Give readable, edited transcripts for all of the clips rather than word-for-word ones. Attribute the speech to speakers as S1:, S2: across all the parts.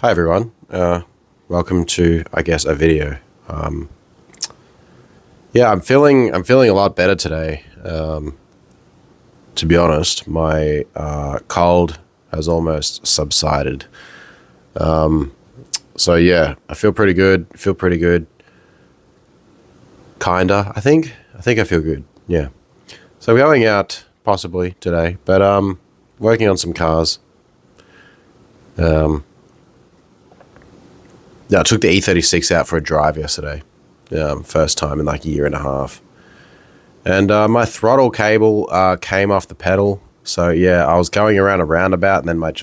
S1: Hi everyone, welcome to, I guess, a video. Yeah, I'm feeling a lot better today. To be honest, my cold has almost subsided. So yeah, I feel pretty good. Kinda, I think. I feel good. Yeah. So we're going out possibly today, but working on some cars. Yeah, I took the E36 out for a drive yesterday. First time in like a year and a half. And my throttle cable came off the pedal. So yeah, I was going around a roundabout and then my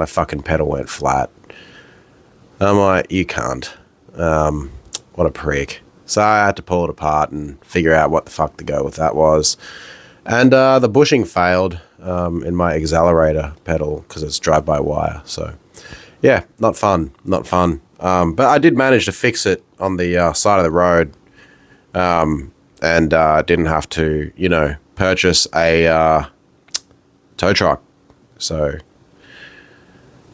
S1: fucking pedal went flat. I'm like, you can't. What a prick. So I had to pull it apart and figure out what the fuck to go with that was. And the bushing failed in my accelerator pedal because it's drive-by-wire. So yeah, not fun. But I did manage to fix it on the side of the road, and didn't have to, purchase a tow truck. So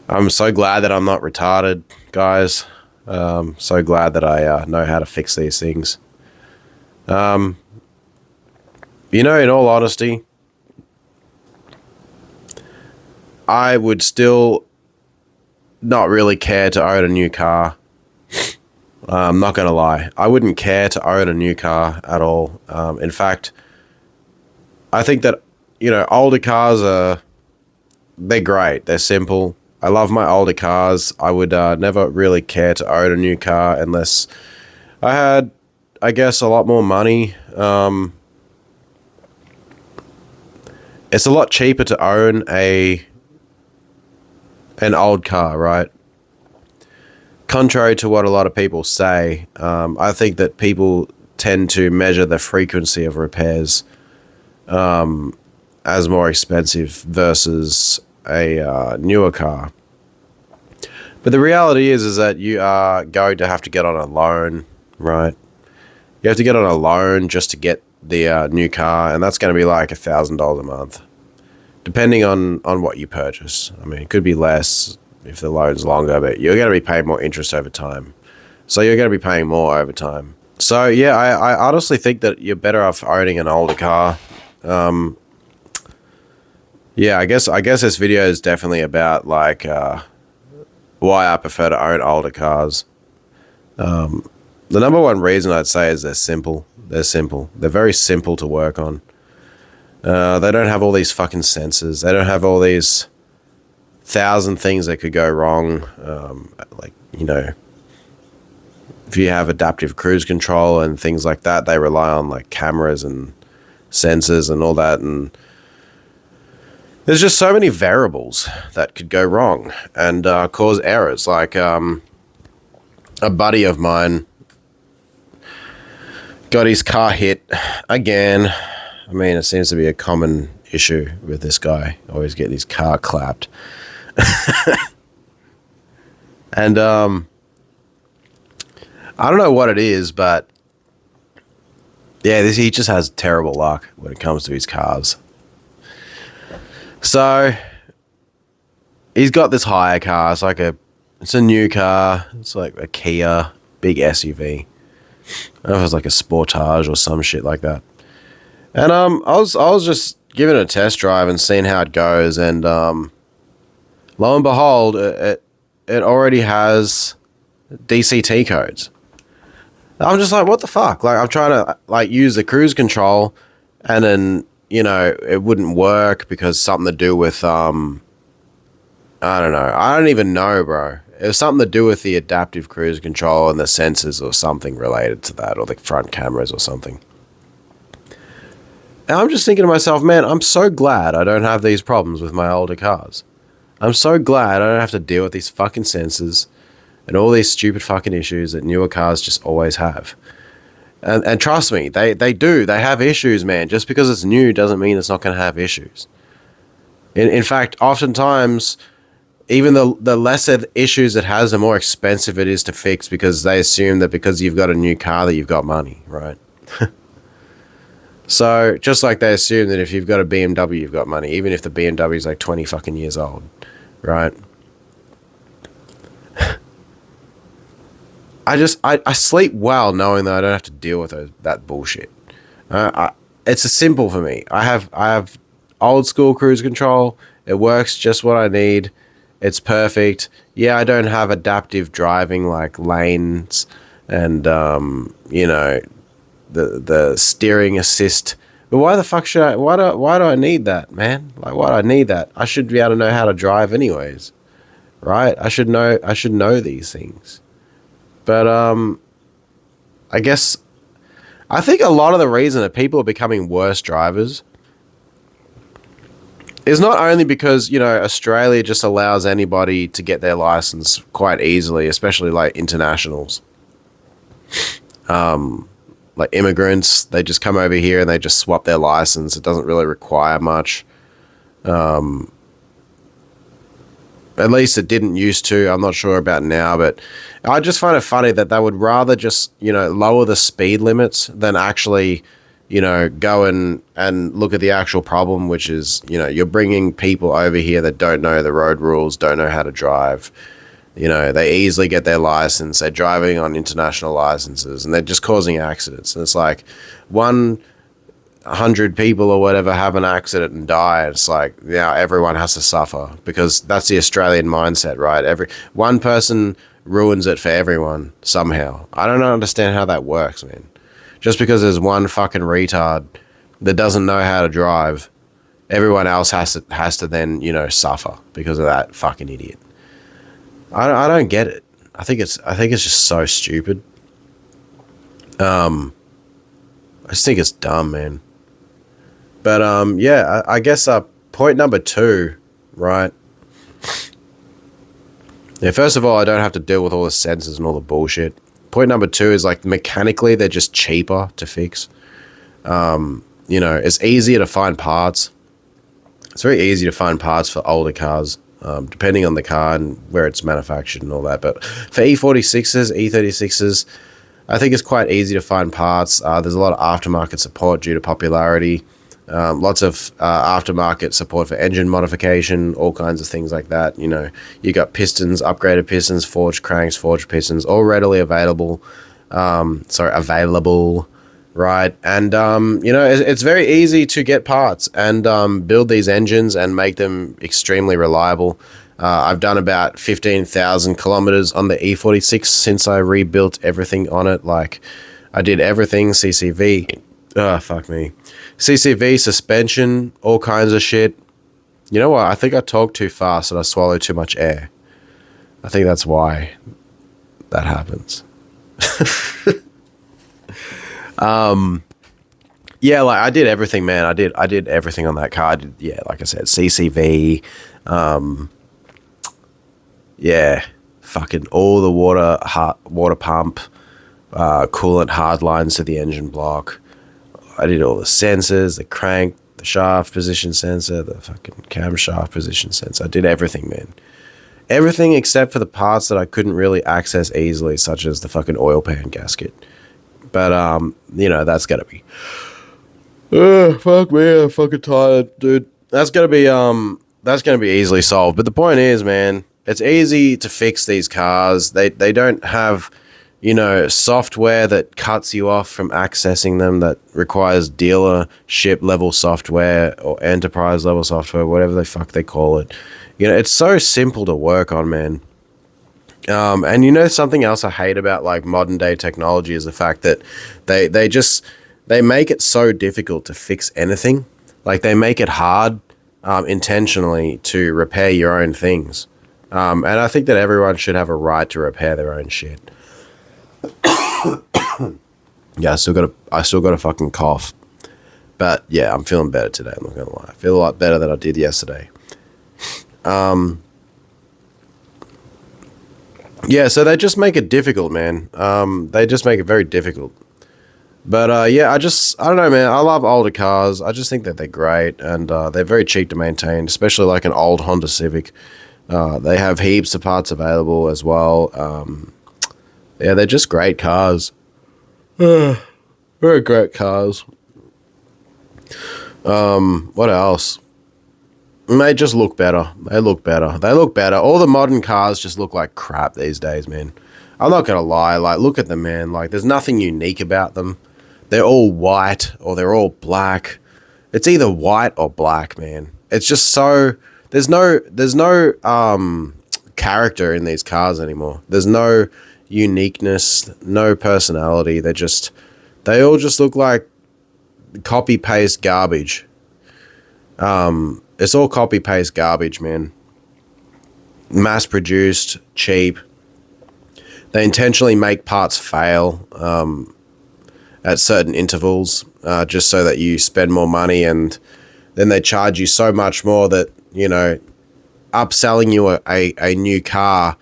S1: I'm so glad that I'm not retarded, guys. So glad that I know how to fix these things. In all honesty, I would still not really care to own a new car. I'm not going to lie. I wouldn't care to own a new car at all. In fact, I think that, older cars they're great. They're simple. I love my older cars. I would never really care to own a new car unless I had, I guess, a lot more money. It's a lot cheaper to own an old car, right? Contrary to what a lot of people say, I think that people tend to measure the frequency of repairs as more expensive versus a newer car. But the reality is that you are going to have to get on a loan, right? You have to get on a loan just to get the new car, and that's going to be like $1,000 a month, depending on what you purchase. I mean, it could be less if the loan's longer, but you're going to be paying more interest over time. So you're going to be paying more over time. So yeah, I honestly think that you're better off owning an older car. Yeah, I guess this video is definitely about like why I prefer to own older cars. The number one reason I'd say is they're simple. They're very simple to work on. They don't have all these fucking sensors. They don't have all these 1,000 things that could go wrong. If you have adaptive cruise control and things like that, they rely on like cameras and sensors and all that. And there's just so many variables that could go wrong and cause errors. Like a buddy of mine got his car hit again. I mean, it seems to be a common issue with this guy. Always getting his car clapped. And I don't know what it is, but yeah, he just has terrible luck when it comes to his cars. So he's got this hire car. It's a new car. It's like a Kia, big SUV. I don't know if it's like a Sportage or some shit like that. And I was just giving it a test drive and seeing how it goes, and lo and behold, it already has DCT codes. I'm just like, what the fuck? Like, I'm trying to like use the cruise control, and then it wouldn't work because something to do with I don't know. I don't even know, bro. It was something to do with the adaptive cruise control and the sensors or something related to that, or the front cameras or something. And I'm just thinking to myself, man, I'm so glad I don't have these problems with my older cars. I'm so glad I don't have to deal with these fucking sensors and all these stupid fucking issues that newer cars just always have. And trust me, they do. They have issues, man. Just because it's new doesn't mean it's not going to have issues. In fact, oftentimes, even the lesser issues it has, the more expensive it is to fix, because they assume that because you've got a new car that you've got money, right? So just like they assume that if you've got a BMW, you've got money, even if the BMW is like 20 fucking years old, right? I sleep well knowing that I don't have to deal with that bullshit. It's a simple for me. I have old school cruise control. It works just what I need. It's perfect. Yeah, I don't have adaptive driving like lanes and the steering assist. But why the fuck should I? Why do I need that, man? Like, why do I need that? I should be able to know how to drive anyways, right? I should know these things. But I guess I think a lot of the reason that people are becoming worse drivers is not only because, Australia just allows anybody to get their license quite easily, especially like internationals. Like immigrants, they just come over here and they just swap their license. It doesn't really require much. At least it didn't used to. I'm not sure about now, but I just find it funny that they would rather just, lower the speed limits than actually, go and look at the actual problem, which is, you're bringing people over here that don't know the road rules, don't know how to drive. They easily get their license. They're driving on international licenses and they're just causing accidents. And it's like 100 people or whatever have an accident and die. It's like, now everyone has to suffer because that's the Australian mindset, right? One person ruins it for everyone somehow. I don't understand how that works, man. Just because there's one fucking retard that doesn't know how to drive, everyone else has to then, suffer because of that fucking idiot. I don't get it. I think it's just so stupid. I just think it's dumb, man. But I guess point number 2, right? Yeah, first of all, I don't have to deal with all the sensors and all the bullshit. Point number 2 is like mechanically they're just cheaper to fix. It's easier to find parts. It's very easy to find parts for older cars, depending on the car and where it's manufactured and all that. But for E46s, E36s, I think it's quite easy to find parts. There's a lot of aftermarket support due to popularity. Lots of aftermarket support for engine modification, all kinds of things like that. You got pistons, upgraded pistons, forged cranks, forged pistons, all readily available. Available, right? And, it's very easy to get parts and build these engines and make them extremely reliable. I've done about 15,000 kilometers on the E46 since I rebuilt everything on it. Like, I did everything, CCV. CCV, suspension, all kinds of shit. You know what? I think I talked too fast and I swallowed too much air. I think that's why that happens. Yeah, like I did everything, man. I did everything on that car. Like I said, CCV, fucking all the water pump, coolant hard lines to the engine block. I did all the sensors, the crank, the shaft position sensor, the fucking camshaft position sensor. I did everything, man. Everything except for the parts that I couldn't really access easily, such as the fucking oil pan gasket. But, that's gotta be... fuck me, I'm fucking tired, dude. That's gonna be easily solved. But the point is, man, it's easy to fix these cars. They don't have... software that cuts you off from accessing them, that requires dealership level software or enterprise level software, whatever the fuck they call it. It's so simple to work on, man. And something else I hate about like modern day technology is the fact that they make it so difficult to fix anything. Like they make it hard intentionally to repair your own things. And I think that everyone should have a right to repair their own shit. Yeah, I still got a fucking cough. But yeah, I'm feeling better today, I'm not gonna lie. I feel a lot better than I did yesterday. Yeah, so they just make it difficult, man. They just make it very difficult. But I don't know, man. I love older cars. I just think that they're great and they're very cheap to maintain, especially like an old Honda Civic. They have heaps of parts available as well. Yeah, they're just great cars. Very great cars. What else? They just look better. They look better. All the modern cars just look like crap these days, man. I'm not gonna lie, like, look at them, man. Like, there's nothing unique about them. They're all white or they're all black. It's either white or black, man. It's just so there's no character in these cars anymore. There's no uniqueness, no personality. They all just look like copy paste garbage. It's all copy paste garbage, man. Mass produced, cheap. They intentionally make parts fail at certain intervals, just so that you spend more money, and then they charge you so much more that, you know, upselling you a new car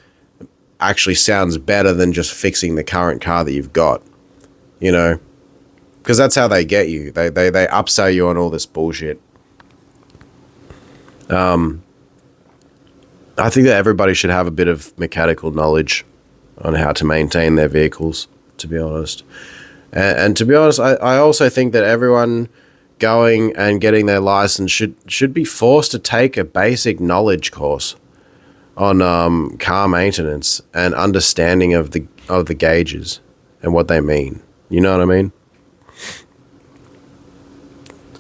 S1: actually sounds better than just fixing the current car that you've got, you know, because that's how they get you. They upsell you on all this bullshit. I think that everybody should have a bit of mechanical knowledge on how to maintain their vehicles, to be honest. And to be honest, I also think that everyone going and getting their license should be forced to take a basic knowledge course on car maintenance and understanding of the gauges and what they mean. You know what I mean?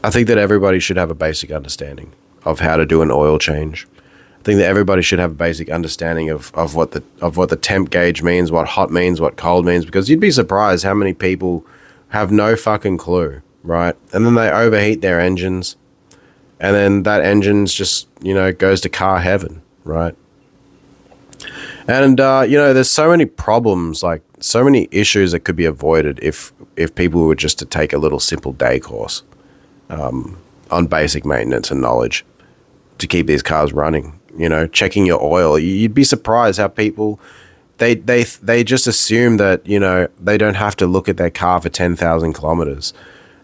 S1: I think that everybody should have a basic understanding of how to do an oil change. I think that everybody should have a basic understanding of what the temp gauge means, what hot means, what cold means, because you'd be surprised how many people have no fucking clue, right? And then they overheat their engines, and then that engine's just, you know, goes to car heaven, right? And you know, there's so many problems, like so many issues that could be avoided if people were just to take a little simple day course on basic maintenance and knowledge to keep these cars running. You know, checking your oil. You'd be surprised how people they just assume that, you know, they don't have to look at their car for 10,000 kilometers.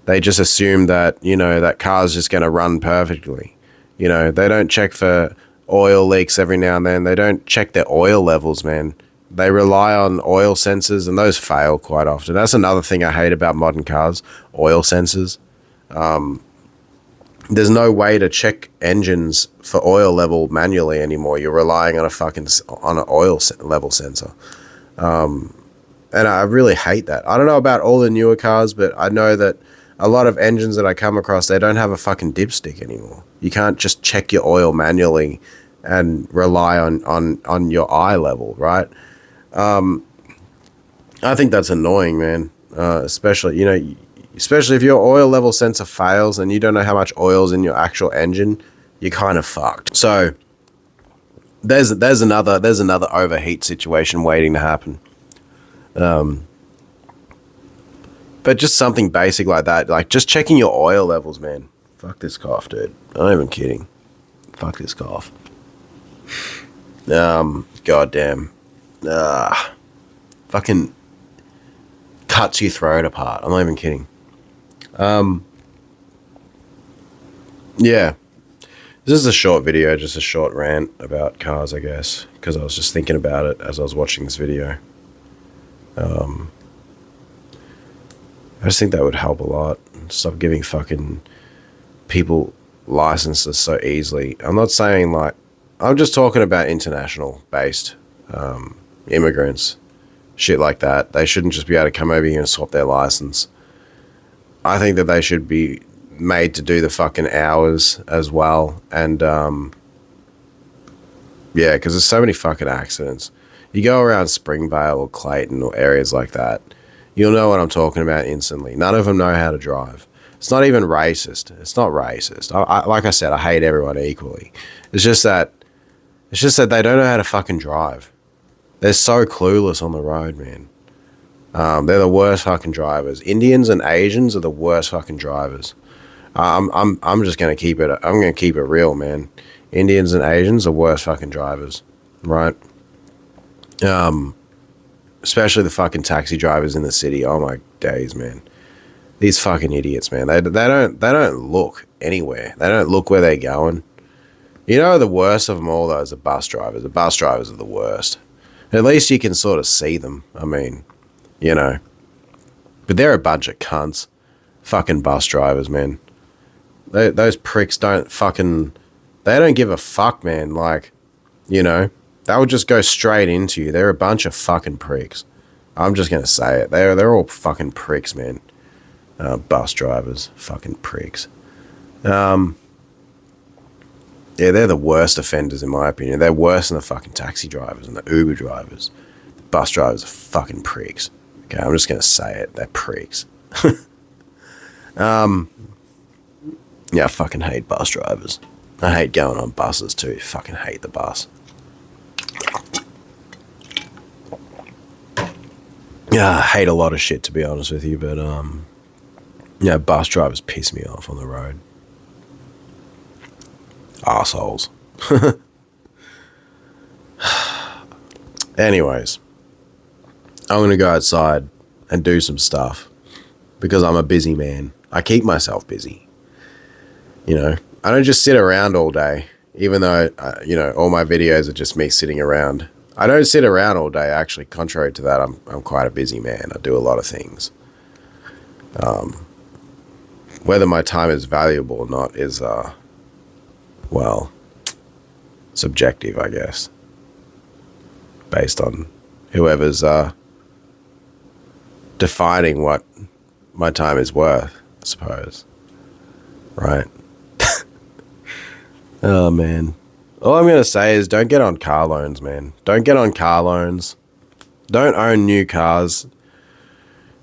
S1: They just assume that, you know, that car's just going to run perfectly. You know, they don't check for oil leaks every now and then. They don't check their oil levels, man. They rely on oil sensors, and those fail quite often. That's another thing I hate about modern cars, oil sensors. There's no way to check engines for oil level manually anymore. You're relying on an oil level sensor. And I really hate that. I don't know about all the newer cars, but I know that a lot of engines that I come across, they don't have a fucking dipstick anymore. You can't just check your oil manually and rely on your eye level, right? I think that's annoying, man. Especially if your oil level sensor fails and you don't know how much oil's in your actual engine, you're kind of fucked. So there's another overheat situation waiting to happen. But just something basic like that, like just checking your oil levels, man. Fuck this cough, dude. I'm not even kidding. Fuck this cough. Goddamn. Fucking cuts your throat apart. I'm not even kidding. Yeah. This is a short video, just a short rant about cars, I guess, because I was just thinking about it as I was watching this video. I just think that would help a lot. Stop giving fucking people licenses so easily. I'm not saying, like, I'm just talking about international based immigrants, shit like that. They shouldn't just be able to come over here and swap their license. I think that they should be made to do the fucking hours as well. And yeah, because there's so many fucking accidents. You go around Springvale or Clayton or areas like that, you'll know what I'm talking about instantly. None of them know how to drive. It's not even racist. It's not racist. Like I said, I hate everyone equally. It's just that they don't know how to fucking drive. They're so clueless on the road, man. They're the worst fucking drivers. Indians and Asians are the worst fucking drivers. I'm just gonna keep it. I'm gonna keep it real, man. Indians and Asians are worst fucking drivers, right? Especially the fucking taxi drivers in the city. Oh my days, man. These fucking idiots, man. They don't look anywhere. They don't look where they're going. You know, the worst of them all, though, is the bus drivers. The bus drivers are the worst. At least you can sort of see them. I mean, you know. But they're a bunch of cunts. Fucking bus drivers, man. Those pricks don't fucking... They don't give a fuck, man. Like, you know. They would just go straight into you. They're a bunch of fucking pricks. I'm just gonna say it. They're all fucking pricks, man. Bus drivers, fucking pricks. Yeah, they're the worst offenders in my opinion. They're worse than the fucking taxi drivers and the Uber drivers. The bus drivers are fucking pricks. Okay, I'm just gonna say it. They're pricks. Yeah, I fucking hate bus drivers. I hate going on buses too. Fucking hate the bus. Yeah, I hate a lot of shit to be honest with you, but yeah, bus drivers piss me off on the road. Arseholes. Anyways, I'm gonna go outside and do some stuff because I'm a busy man. I keep myself busy. You know, I don't just sit around all day, even though, you know, all my videos are just me sitting around. I don't sit around all day, actually. Contrary to that, I'm quite a busy man. I do a lot of things. Whether my time is valuable or not is, well, subjective, I guess. Based on whoever's defining what my time is worth, I suppose. Right? Oh, man. All I'm going to say is don't get on car loans, man. Don't get on car loans. Don't own new cars.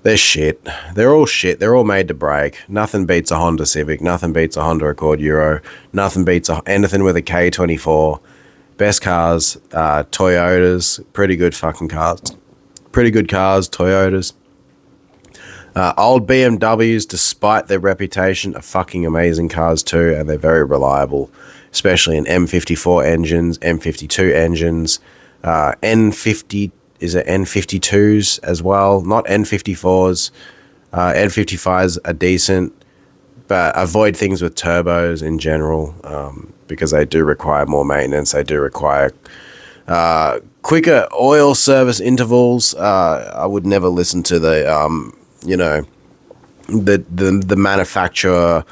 S1: They're shit. They're all shit. They're all made to break. Nothing beats a Honda Civic. Nothing beats a Honda Accord Euro. Nothing beats anything with a K24. Best cars, Toyotas. Pretty good fucking cars. Pretty good cars, Toyotas. Old BMWs, despite their reputation, are fucking amazing cars too, and they're very reliable, especially in M54 engines, M52 engines, N50, is it N52s as well? Not N54s. N55s are decent, but avoid things with turbos in general, because they do require more maintenance. They do require quicker oil service intervals. I would never listen to the you know, the manufacturer,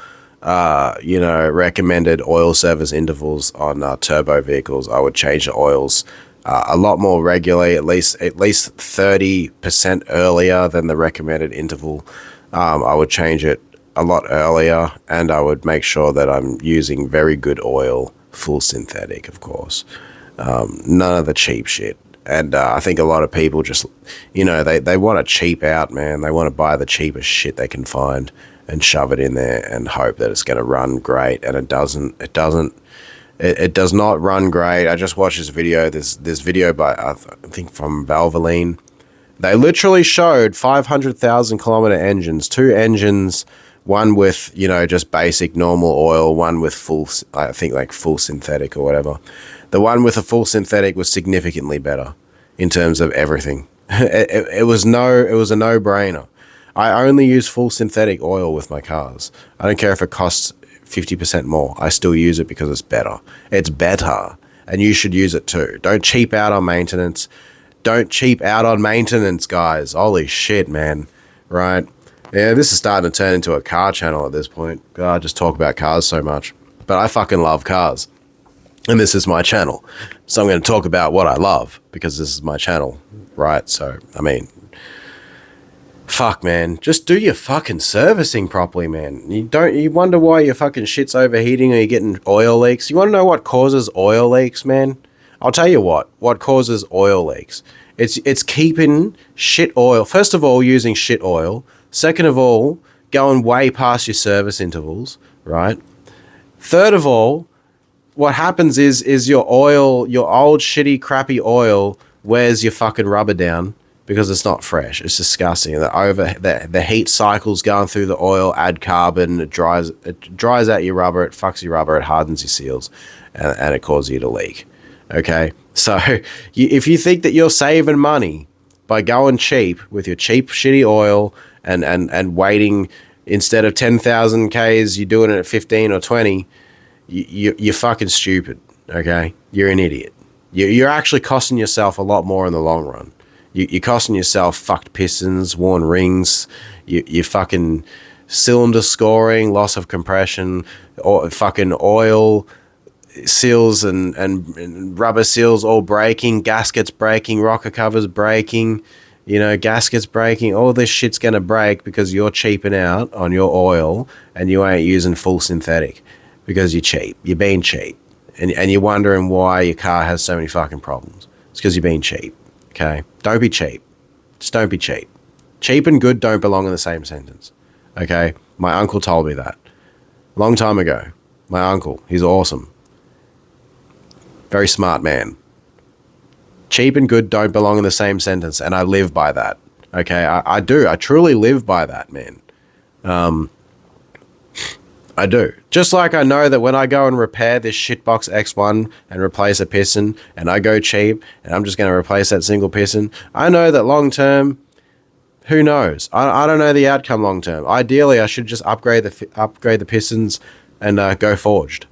S1: you know, recommended oil service intervals on turbo vehicles. I would change the oils a lot more regularly, at least 30% earlier than the recommended interval. I would change it a lot earlier, and I would make sure that I'm using very good oil, full synthetic, of course. None of the cheap shit. And I think a lot of people just, you know, they want to cheap out, man. They want to buy the cheapest shit they can find and shove it in there and hope that it's going to run great. And it doesn't. It does not run great. I just watched this video. This video by, I think, from Valvoline. They literally showed 500,000 kilometer engines, 2 engines, one with, you know, just basic normal oil, one with full, I think like full synthetic or whatever. The one with a full synthetic was significantly better in terms of everything. It was a no-brainer. I only use full synthetic oil with my cars. I don't care if it costs 50% more. I still use it because it's better. It's better, and you should use it too. Don't cheap out on maintenance. Don't cheap out on maintenance, guys. Holy shit, man. Right? Yeah, this is starting to turn into a car channel at this point. God, I just talk about cars so much. But I fucking love cars. And this is my channel. So I'm going to talk about what I love because this is my channel, right? So, I mean, fuck, man. Just do your fucking servicing properly, man. You wonder why your fucking shit's overheating or you're getting oil leaks. You want to know what causes oil leaks, man? I'll tell you what causes oil leaks. It's keeping shit oil. First of all, using shit oil. Second of all, going way past your service intervals, right? Third of all, what happens is your oil, your old shitty crappy oil wears your fucking rubber down because it's not fresh. It's disgusting. The heat cycles going through the oil, add carbon, it dries out your rubber, it fucks your rubber, it hardens your seals, and it causes you to leak. Okay? So if you think that you're saving money by going cheap with your cheap shitty oil and waiting, instead of 10,000 Ks, you're doing it at 15 or 20, you're fucking stupid, okay? You're an idiot. You're actually costing yourself a lot more in the long run. You're costing yourself fucked pistons, worn rings, you fucking cylinder scoring, loss of compression, or fucking oil, seals and rubber seals all breaking, gaskets breaking, rocker covers breaking, gaskets breaking. All this shit's going to break because you're cheaping out on your oil and you ain't using full synthetic because you're cheap. You're being cheap. And you're wondering why your car has so many fucking problems. It's because you're being cheap, okay? Don't be cheap. Just don't be cheap. Cheap and good don't belong in the same sentence, okay? My uncle told me that a long time ago. My uncle, he's awesome. Very smart man. Cheap and good don't belong in the same sentence, and I live by that, okay? I do. I truly live by that, man. I do. Just like I know that when I go and repair this shitbox X1 and replace a piston and I go cheap and I'm just going to replace that single piston, I know that long term, who knows? I don't know the outcome long term. Ideally, I should just upgrade the pistons and go forged.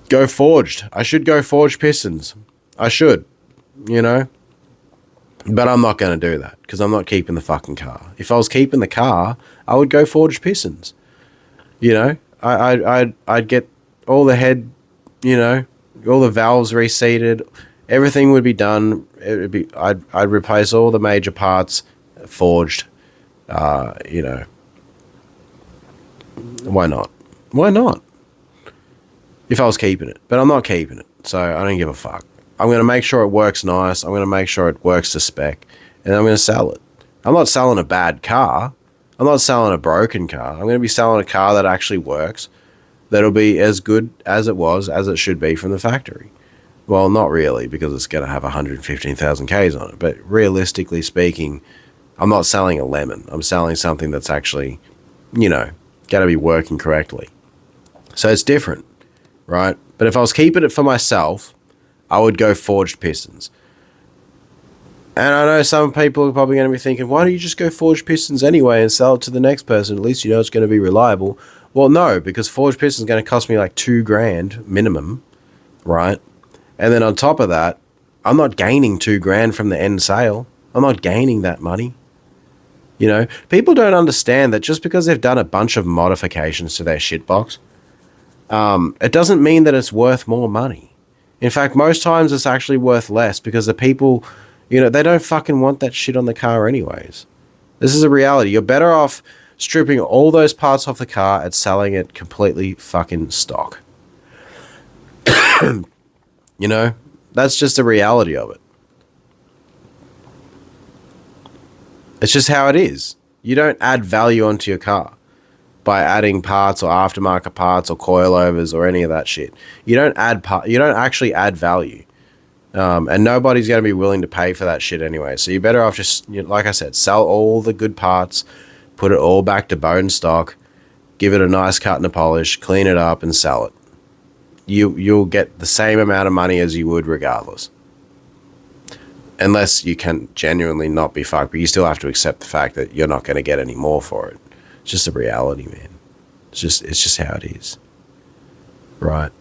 S1: Go forged. I should go forged pistons. I should, But I'm not going to do that because I'm not keeping the fucking car. If I was keeping the car, I would go forged pistons. I'd get all the head, all the valves reseated, everything would be done. I'd replace all the major parts, forged. Why not? Why not? If I was keeping it, but I'm not keeping it, so I don't give a fuck. I'm going to make sure it works nice. I'm going to make sure it works to spec, and I'm going to sell it. I'm not selling a bad car. I'm not selling a broken car. I'm going to be selling a car that actually works, that'll be as good as it should be from the factory. Well, not really, because it's going to have 115,000 Ks on it. But realistically speaking, I'm not selling a lemon. I'm selling something that's actually, going to be working correctly. So it's different, right? But if I was keeping it for myself, I would go forged pistons. And I know some people are probably going to be thinking, why don't you just go forged pistons anyway and sell it to the next person? At least it's going to be reliable. Well, no, because forged pistons is going to cost me like $2,000 minimum, right? And then on top of that, I'm not gaining $2,000 from the end sale. I'm not gaining that money. People don't understand that just because they've done a bunch of modifications to their shitbox, it doesn't mean that it's worth more money. In fact, most times it's actually worth less because the people... they don't fucking want that shit on the car anyways. This is a reality. You're better off stripping all those parts off the car and selling it completely fucking stock. That's just the reality of it. It's just how it is. You don't add value onto your car by adding parts or aftermarket parts or coilovers or any of that shit. You don't actually add value. And nobody's going to be willing to pay for that shit anyway. So you're better off just, like I said, sell all the good parts, put it all back to bone stock, give it a nice cut and a polish, clean it up and sell it. You'll get the same amount of money as you would regardless. Unless you can genuinely not be fucked, but you still have to accept the fact that you're not going to get any more for it. It's just a reality, man. It's just how it is. Right?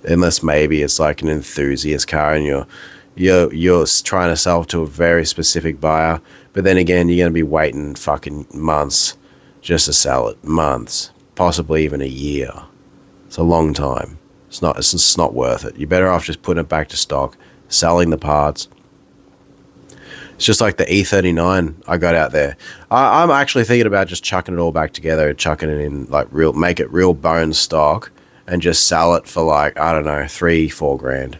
S1: Unless maybe it's like an enthusiast car and you're trying to sell to a very specific buyer, but then again, you're going to be waiting fucking months just to sell it. Months, possibly even a year. It's a long time. It's just not worth it. You're better off just putting it back to stock, selling the parts. It's just like the E39 I got out there. I'm actually thinking about just chucking it all back together, chucking it in like make it real bone stock, and just sell it for like, I don't know, $3-4 grand.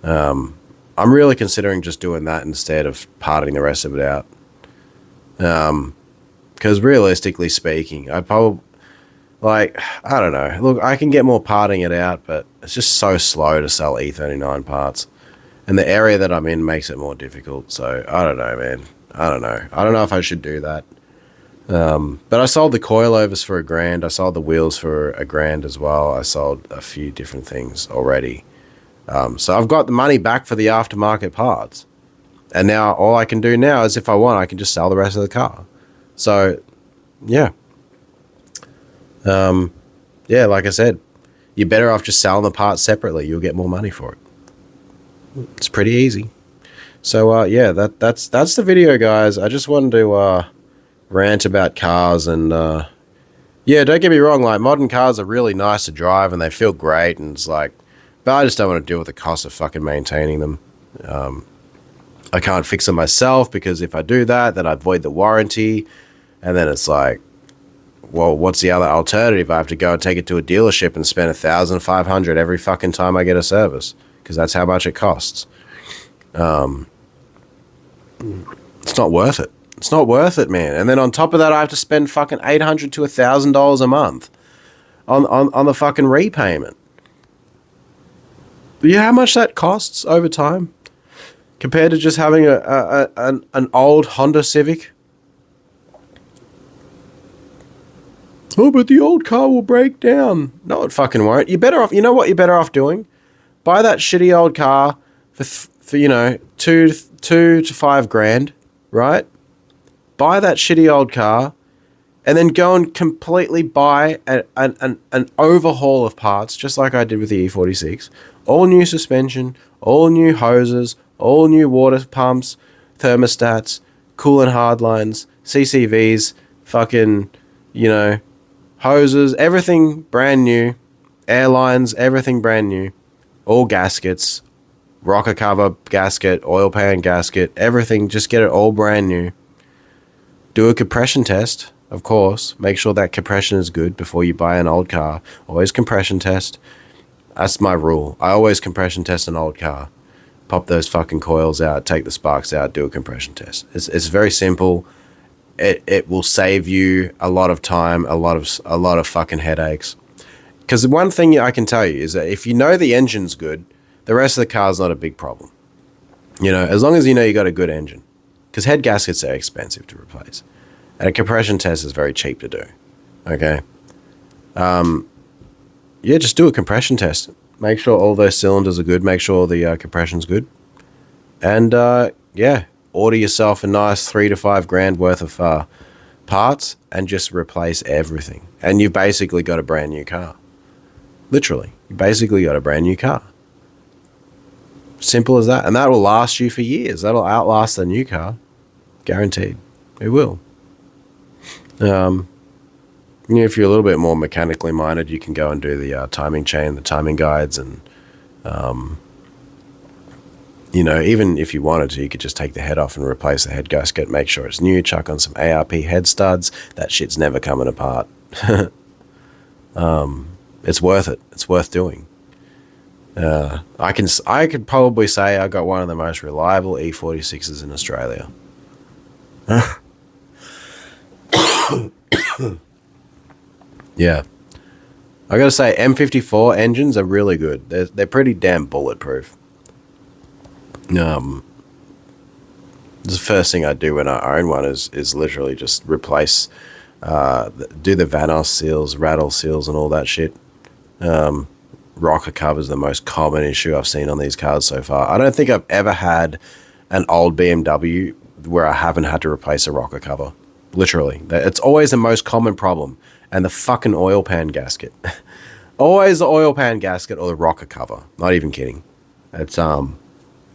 S1: I'm really considering just doing that instead of parting the rest of it out. Because realistically speaking, I probably, like, I don't know. Look, I can get more parting it out, but it's just so slow to sell E39 parts. And the area that I'm in makes it more difficult. So, I don't know, man. I don't know. I don't know if I should do that. But I sold the coilovers for $1,000. I sold the wheels for $1,000 as well. I sold a few different things already. So I've got the money back for the aftermarket parts. And now all I can do now is if I want, I can just sell the rest of the car. So, yeah. Yeah, like I said, you're better off just selling the parts separately. You'll get more money for it. It's pretty easy. So, yeah, that's the video, guys. I just wanted to rant about cars and, Yeah, don't get me wrong. Like modern cars are really nice to drive and they feel great, and it's like, but I just don't want to deal with the cost of fucking maintaining them. I can't fix them myself because if I do that, then I void the warranty, and then it's like, well, what's the other alternative? I have to go and take it to a dealership and spend $1,500 every fucking time I get a service because that's how much it costs. It's not worth it. It's not worth it, man. And then on top of that, I have to spend fucking $800 to $1,000 a month on the fucking repayment. But you know how much that costs over time compared to just having an old Honda Civic? Oh, but the old car will break down. No, it fucking won't. You're better off. You know what you're better off doing? Buy that shitty old car for you know, two to $5,000, right? Buy that shitty old car, and then go and completely buy an overhaul of parts, just like I did with the E46. All new suspension, all new hoses, all new water pumps, thermostats, coolant hardlines, CCVs, fucking, you know, hoses, everything brand new, airlines, everything brand new, all gaskets, rocker cover gasket, oil pan gasket, everything, just get it all brand new. Do a compression test, of course. Make sure that compression is good before you buy an old car. Always compression test. That's my rule. I always compression test an old car. Pop those fucking coils out, take the sparks out, do a compression test. It's very simple. It will save you a lot of time, a lot of fucking headaches. Because the one thing I can tell you is that if you know the engine's good, the rest of the car's not a big problem. You know, as long as you know you got a good engine. Because head gaskets are expensive to replace. And a compression test is very cheap to do. Okay? Yeah, just do a compression test. Make sure all those cylinders are good. Make sure the compression's good. And, yeah, order yourself a nice $3,000 to $5,000 worth of parts and just replace everything. And you've basically got a brand new car. Literally. You basically got a brand new car. Simple as that. And that will last you for years. That'll outlast the new car. Guaranteed. It will. You know, if you're a little bit more mechanically minded, you can go and do the timing chain, the timing guides, and, you know, even if you wanted to, you could just take the head off and replace the head gasket, make sure it's new, chuck on some ARP head studs. That shit's never coming apart. It's worth it. It's worth doing. I could probably say I got one of the most reliable E46s in Australia. Yeah. I gotta say, M54 engines are really good. They're pretty damn bulletproof. This is the first thing I do when I own one is literally just replace, do the Vanos seals, rattle seals, and all that shit. Rocker cover is the most common issue I've seen on these cars so far. I don't think I've ever had an old BMW where I haven't had to replace a rocker cover. Literally. It's always the most common problem. And the fucking oil pan gasket. Always the oil pan gasket or the rocker cover. Not even kidding. It's so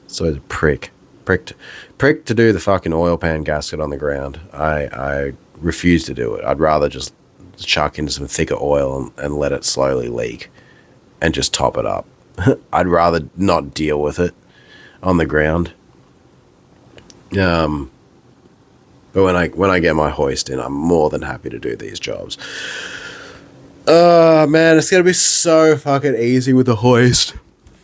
S1: it's a prick to do the fucking oil pan gasket on the ground. I refuse to do it. I'd rather just chuck into some thicker oil and let it slowly leak and just top it up. I'd rather not deal with it on the ground. But when I get my hoist in, I'm more than happy to do these jobs. Man, it's gonna be so fucking easy with the hoist.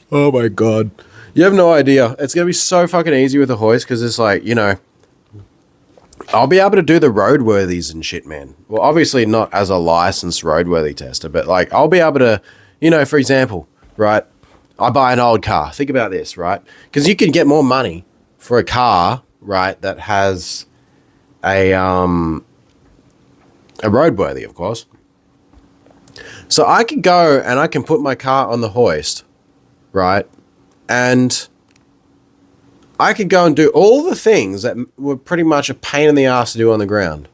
S1: Oh my god. You have no idea. It's gonna be so fucking easy with the hoist because it's like, you know, I'll be able to do the roadworthies and shit, man. Well, obviously not as a licensed roadworthy tester, but like I'll be able to, you know, for example, right? I buy an old car. Think about this, right? Because you can get more money for a car, right, that has a roadworthy, of course. So I could go and I can put my car on the hoist, right? And I could go and do all the things that were pretty much a pain in the ass to do on the ground.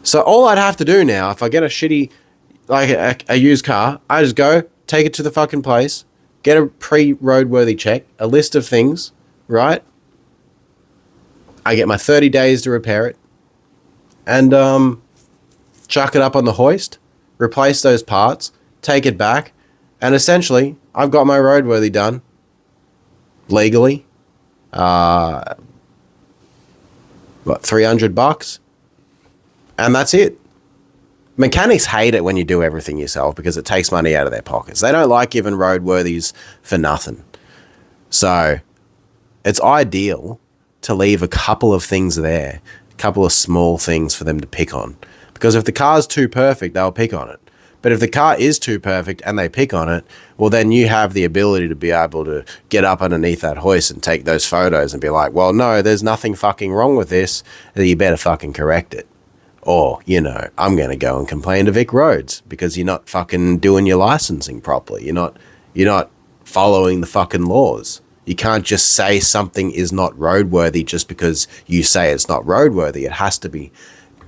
S1: So all I'd have to do now, if I get a shitty, like a used car, I just go, take it to the fucking place, get a pre-roadworthy check, a list of things, right? I get my 30 days to repair it. And chuck it up on the hoist, replace those parts, take it back, and essentially, I've got my roadworthy done legally. What, $300? And that's it. Mechanics hate it when you do everything yourself because it takes money out of their pockets. They don't like giving roadworthies for nothing. So it's ideal to leave a couple of things there, a couple of small things for them to pick on. Because if the car's too perfect, they'll pick on it. But if the car is too perfect and they pick on it, well, then you have the ability to be able to get up underneath that hoist and take those photos and be like, well, no, there's nothing fucking wrong with this. You better fucking correct it. Or, you know, I'm going to go and complain to Vic Roads because you're not fucking doing your licensing properly. You're not following the fucking laws. You can't just say something is not roadworthy just because you say it's not roadworthy. It has to be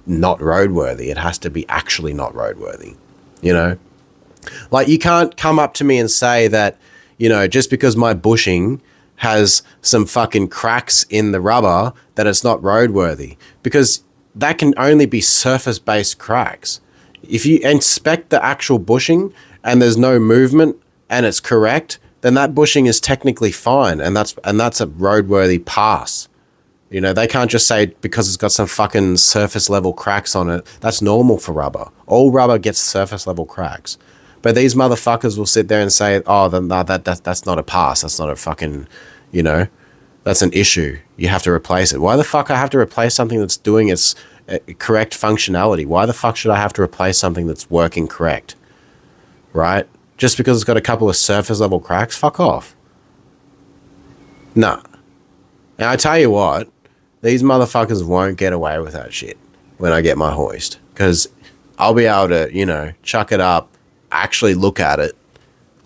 S1: not roadworthy. It has to be actually not roadworthy. You know, like you can't come up to me and say that, you know, just because my bushing has some fucking cracks in the rubber that it's not roadworthy, because that can only be surface-based cracks. If you inspect the actual bushing and there's no movement and it's correct, then that bushing is technically fine, and that's a roadworthy pass. You know, they can't just say because it's got some fucking surface level cracks on it. That's normal for rubber. All rubber gets surface level cracks. But these motherfuckers will sit there and say, oh, no, that's not a pass. That's not a fucking, you know, that's an issue. You have to replace it. Why the fuck I have to replace something that's doing its correct functionality? Why the fuck should I have to replace something that's working correct? Right? Just because it's got a couple of surface level cracks? Fuck off. Nah. And I tell you what, these motherfuckers won't get away with that shit when I get my hoist. Because I'll be able to, you know, chuck it up, actually look at it,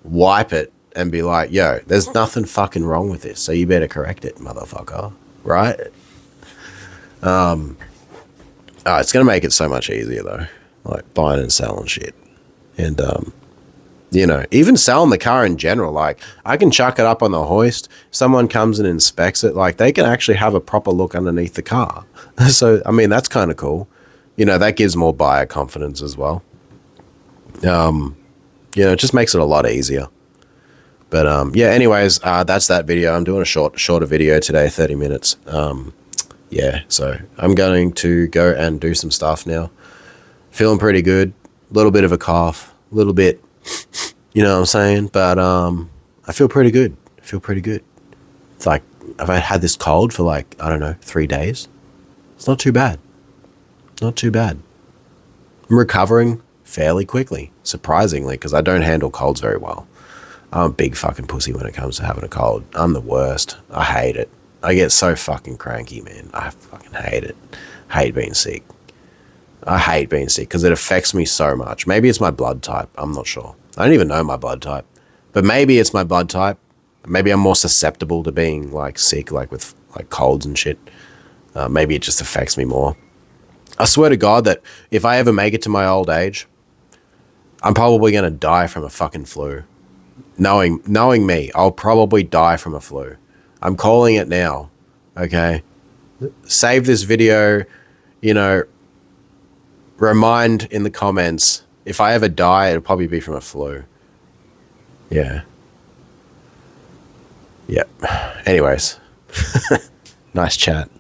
S1: wipe it, and be like, yo, there's nothing fucking wrong with this, so you better correct it, motherfucker. Right? It's going to make it so much easier, though. Like, buying and selling shit. And, you know, even selling the car in general, like I can chuck it up on the hoist. Someone comes and inspects it. Like they can actually have a proper look underneath the car. So, I mean, that's kind of cool. You know, that gives more buyer confidence as well. You know, it just makes it a lot easier. But, yeah, anyways, that's that video. I'm doing a shorter video today, 30 minutes. Yeah, so I'm going to go and do some stuff now. Feeling pretty good. A little bit of a cough, a little bit, you know what I'm saying? But I feel pretty good. It's like, I've had this cold for like, I don't know, 3 days. It's not too bad. I'm recovering fairly quickly, surprisingly, because I don't handle colds very well. I'm a big fucking pussy when it comes to having a cold. I'm the worst. I hate it. I get so fucking cranky, man. I fucking hate it. Hate being sick. I hate being sick because it affects me so much. Maybe it's my blood type. I'm not sure. I don't even know my blood type. But maybe it's my blood type. Maybe I'm more susceptible to being like sick, like with like colds and shit. Maybe it just affects me more. I swear to God that if I ever make it to my old age, I'm probably going to die from a fucking flu. Knowing me, I'll probably die from a flu. I'm calling it now, okay? Save this video, you know, remind in the comments, if I ever die, it'll probably be from a flu. Yeah. Yep. Anyways, nice chat.